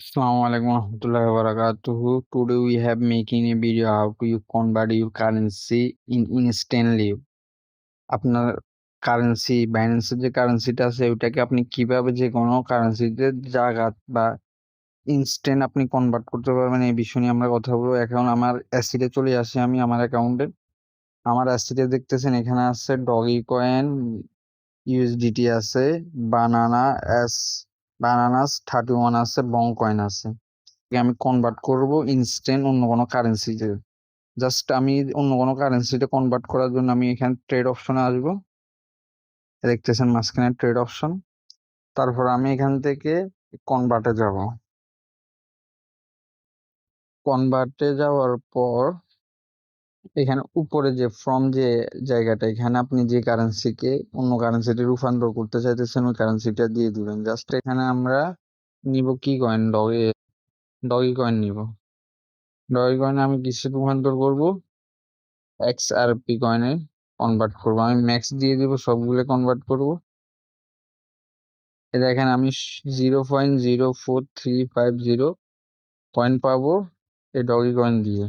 Assalamualaikum warahmatullahi wabarakatuh. Today we have making a video how to you convert your currency in instantly. আপনার currency বাইন্যান্সের যে কারেন্সিটা আছে ওইটাকে আপনি কিভাবে যে কোনো কারেন্সিতে জায়গা বা ইনস্ট্যান্ট আপনি কনভার্ট করতে পারবেন এই বিষয় নিয়ে আমরা কথা বলবো। এখন আমার অ্যাসিডে চলে আসি আমি আমার অ্যাকাউন্টে। আমার অ্যাসিডে দেখতেছেন এখানে আছে ডগি কয়েন, ইউএসডিটি আছে, বানানা এস বানানাস 31 আছে, বং কয়েন আছে। আমি কনভার্ট করব ইনস্ট্যান্ট অন্য কোনো কারেন্সিতে। জাস্ট আমি অন্য কোনো কারেন্সিতে কনভার্ট করার জন্য আমি এখানে ট্রেড অপশনে আসবো। দেখতেছেন মাঝখানে ট্রেড অপশন। তারপর আমি এখান থেকে কনভার্টে যাব। কনভার্টে যাওয়ার পর এখানে উপরে যে ফ্রম যে জায়গাটা, এখানে আপনি যে কারেন্সিকে অন্য কারেন্সিতে রূপান্তর করতে চাইতেছেন ওই কারেন্সিটা দিয়ে দিবেন। জাস্ট এখানে আমরা নিব কি কয়েন, ডগি কয়েন নিব। ডগি কয়েন আমি কিসে রূপান্তর করব? XRP কয়েনে কনভার্ট করব। আমি ম্যাক্স দিয়ে দিব, সবগুলো কনভার্ট করব। দেখেন আমি 0.04350 কয়েন পাবো এই ডগি কয়েন দিয়ে।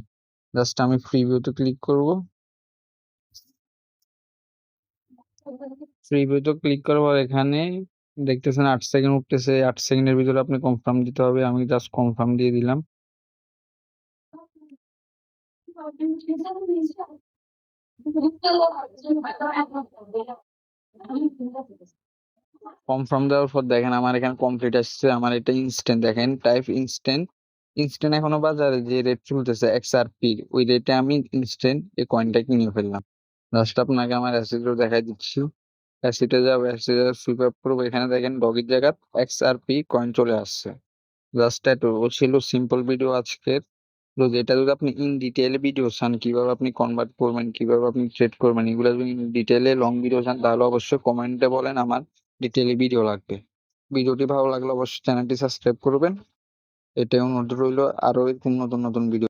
জাস্ট আমি ফ্রি ভিউতে ক্লিক করব। ফ্রি ভিউতে ক্লিক করার পর এখানে দেখতেছেন 8 সেকেন্ড উঠতেছে। 8 সেকেন্ডের ভিতরে আপনি কনফার্ম দিতে হবে। আমি জাস্ট কনফার্ম দিয়ে দিলাম। কনফার্ম দেওয়ার পর দেখেন আমার এখানে কমপ্লিট আসছে। আমার এটা ইনস্ট্যান্ট, দেখেন টাইপ ইনস্ট্যান্ট। ইনস্ট্যান্ট এখনো বাজারে যে রেট চলতেছে XRP, ওই রেটে আমি ইনস্ট্যান্ট এই কয়েনটা কিনে ফেললাম। জাস্ট আপনাকে আমার অ্যাসিডও দেখাই দিচ্ছি। অ্যাসিডে যাবো, অ্যাসিডে সুইপ আপ করবো। এখানে দেখেন ডগির জায়গা XRP কয়েন চলে আসছে। জাস্ট এত ছিল সিম্পল ভিডিও আজকের। তো যেটা যদি আপনি ইন ডিটেইলে ভিডিও চান, কিভাবে আপনি কনভার্ট করবেন, কিভাবে আপনি ট্রেড করবেন, এগুলো যদি ইন ডিটেইলে লং ভিডিও চান তাহলে অবশ্যই কমেন্টে বলেন, আমার ডিটেইলে ভিডিও লাগবে। ভিডিওটি ভালো লাগলে অবশ্যই চ্যানেলটি সাবস্ক্রাইব করবেন। এটাই অনুরোধ রইল, আরো এরকম নতুন নতুন ভিডিও